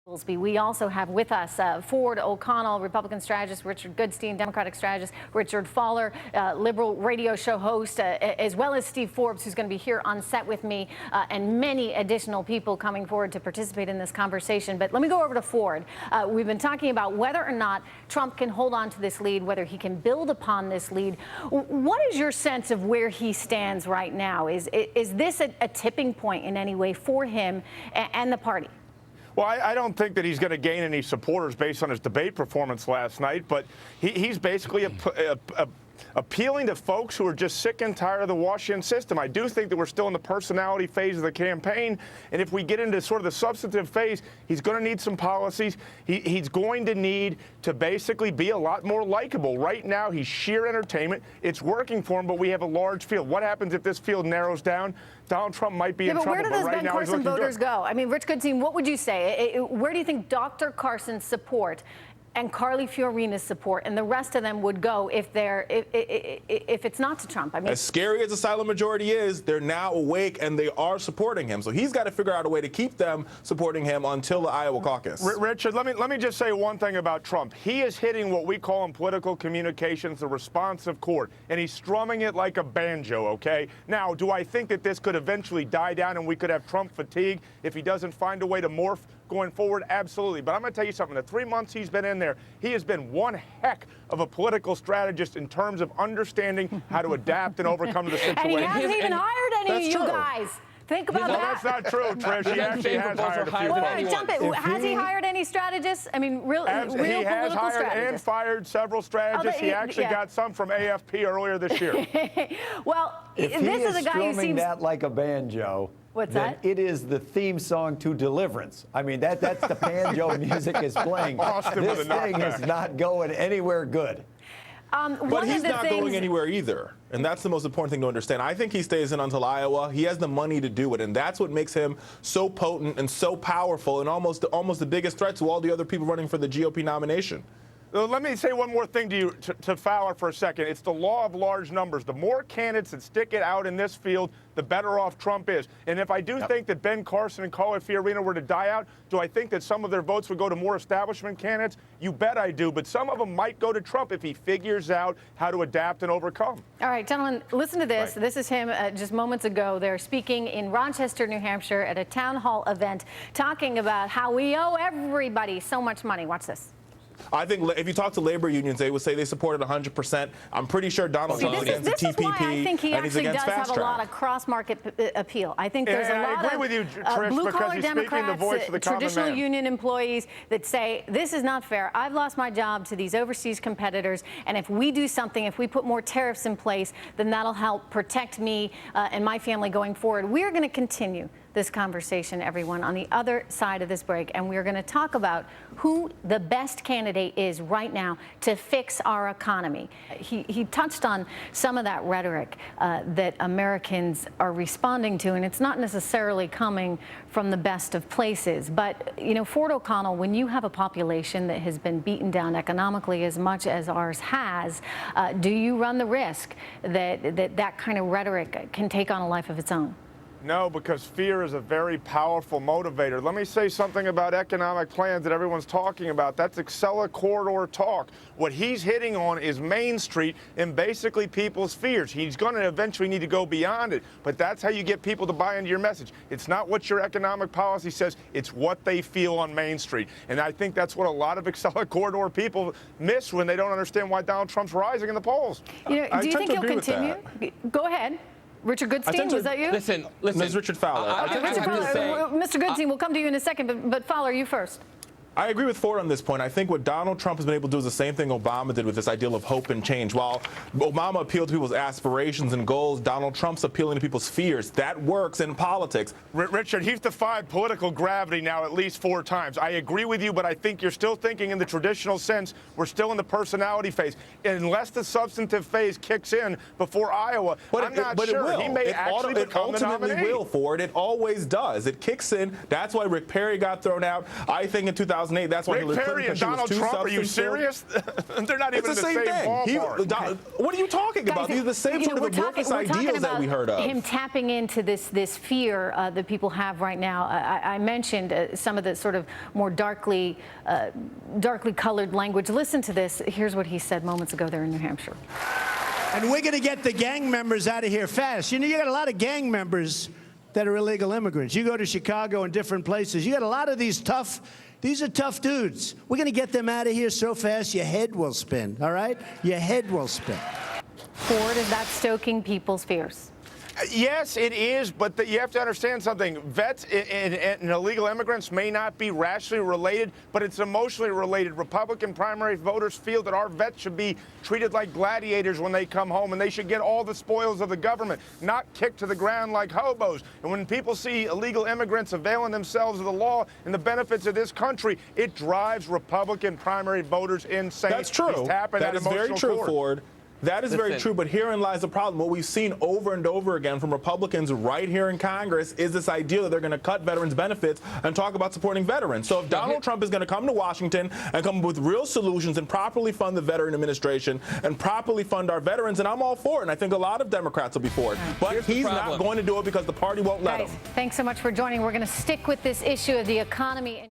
Goolsbee. We also have with us Ford O'Connell, Republican strategist, Richard Goodstein, Democratic strategist, Richard Fowler, liberal radio show host, as well as Steve Forbes, who's going to be here on set with me, and many additional people coming forward to participate in this conversation. But let me go over to Ford. We've been talking about whether or not Trump can hold on to this lead, whether he can build upon this lead. What is your sense of where he stands right now? Is this a tipping point in any way for him and the party? Well, I don't think that he's going to gain any supporters based on his debate performance last night, but he's basically appealing to folks who are just sick and tired of the Washington system. I do think that we're still in the personality phase of the campaign, and if we get into sort of the substantive phase, he's going to need some policies. He's going to need to basically be a lot more likable. Right now, he's sheer entertainment. It's working for him, but we have a large field. What happens if this field narrows down? Donald Trump might be in trouble, where do those right Ben now Carson voters go? I mean, Rich Goodstein, what would you say? Where do you think Dr. Carson's support and Carly Fiorina's support and the rest of them would go if it's not to Trump? I mean, as scary as the silent majority is, they're now awake and they are supporting him. So he's got to figure out a way to keep them supporting him until the Iowa caucus. Richard, let me just say one thing about Trump. He is hitting what we call in political communications the responsive chord, and he's strumming it like a banjo, okay? Now, do I think that this could eventually die down and we could have Trump fatigue if he doesn't find a way to morph going forward? Absolutely. But I'm going to tell you something. The 3 months he's been in there, he has been one heck of a political strategist in terms of understanding how to adapt and overcome the situation. And he hasn't even hired any of you guys. Think about that. That's not true, Trish. He actually has hired a few. Well, jump it. Has he hired any strategists? I mean, real political strategists. He has hired and fired several strategists. He actually got some from AFP earlier this year. Well, if this is a guy who seems that like a banjo. What's then that? It is the theme song to Deliverance. I mean, that's the banjo music is playing. Austin this thing is not going anywhere good. But he's not going anywhere either. And that's the most important thing to understand. I think he stays in until Iowa. He has the money to do it. And that's what makes him so potent and so powerful and almost the biggest threat to all the other people running for the GOP nomination. Let me say one more thing to you, to Fowler for a second. It's the law of large numbers. The more candidates that stick it out in this field, the better off Trump is. And if I do think that Ben Carson and Carly Fiorina were to die out, do I think that some of their votes would go to more establishment candidates? You bet I do. But some of them might go to Trump if he figures out how to adapt and overcome. All right, gentlemen, listen to this. Right. This is him just moments ago. They're speaking in Rochester, New Hampshire at a town hall event talking about how we owe everybody so much money. Watch this. I think if you talk to labor unions, they would say they supported 100%. I'm pretty sure Donald Trump's against the TPP, this is why I think he actually does have a lot of cross-market appeal. I think there's a lot of blue-collar Democrats, traditional union employees that say, this is not fair. I've lost my job to these overseas competitors, and if we do something, if we put more tariffs in place, then that'll help protect me and my family going forward. We're going to continue this conversation, everyone, on the other side of this break, and we're going to talk about who the best candidate is right now to fix our economy. He touched on some of that rhetoric that Americans are responding to, and it's not necessarily coming from the best of places. But, you know, Ford O'Connell, when you have a population that has been beaten down economically as much as ours has, do you run the risk that kind of rhetoric can take on a life of its own? No, because fear is a very powerful motivator. Let me say something about economic plans that everyone's talking about. That's Acela corridor talk. What he's hitting on is Main Street and basically people's fears. He's going to eventually need to go beyond it, but that's how you get people to buy into your message. It's not what your economic policy says, it's what they feel on Main Street. And I think that's what a lot of Acela corridor people miss when they don't understand why Donald Trump's rising in the polls. You know, do you think he'll continue? Go ahead. Richard Goodstein, was that you? Listen, this is Richard Fowler. Richard Fowler, Mr. Goodstein, we'll come to you in a second, but Fowler, you first. I agree with Ford on this point. I think what Donald Trump has been able to do is the same thing Obama did with this ideal of hope and change. While Obama appealed to people's aspirations and goals, Donald Trump's appealing to people's fears. That works in politics. Richard, he's defied political gravity now at least 4 times. I agree with you, but I think you're still thinking in the traditional sense. We're still in the personality phase. Unless the substantive phase kicks in before Iowa, I'm not sure. He may actually become the nominee. It ultimately will, Ford. It always does. It kicks in. That's why Rick Perry got thrown out. I think in 2000. 2008, that's when Hillary Clinton, and Donald Trump, are you serious? They're not even it's the in the same thing. ballpark. What are you talking about? These are the same sort of amorphous ideals that we heard of. Him tapping into this fear that people have right now. I mentioned some of the sort of more darkly colored language. Listen to this. Here's what he said moments ago there in New Hampshire. And we're going to get the gang members out of here fast. You know, you got a lot of gang members that are illegal immigrants. You go to Chicago and different places. You got a lot of these are tough dudes. We're going to get them out of here so fast your head will spin, all right? Your head will spin. Ford, is that stoking people's fears? Yes, it is, but you have to understand something. Vets and illegal immigrants may not be racially related, but it's emotionally related. Republican primary voters feel that our vets should be treated like gladiators when they come home, and they should get all the spoils of the government, not kicked to the ground like hobos. And when people see illegal immigrants availing themselves of the law and the benefits of this country, it drives Republican primary voters insane. That's true. That is very true, Ford. That is very true, but herein lies the problem. What we've seen over and over again from Republicans right here in Congress is this idea that they're going to cut veterans' benefits and talk about supporting veterans. So if Donald Trump is going to come to Washington and come up with real solutions and properly fund the veteran administration and properly fund our veterans, and I'm all for it, and I think a lot of Democrats will be for it. But he's not going to do it because the party won't let him. Thanks so much for joining. We're going to stick with this issue of the economy.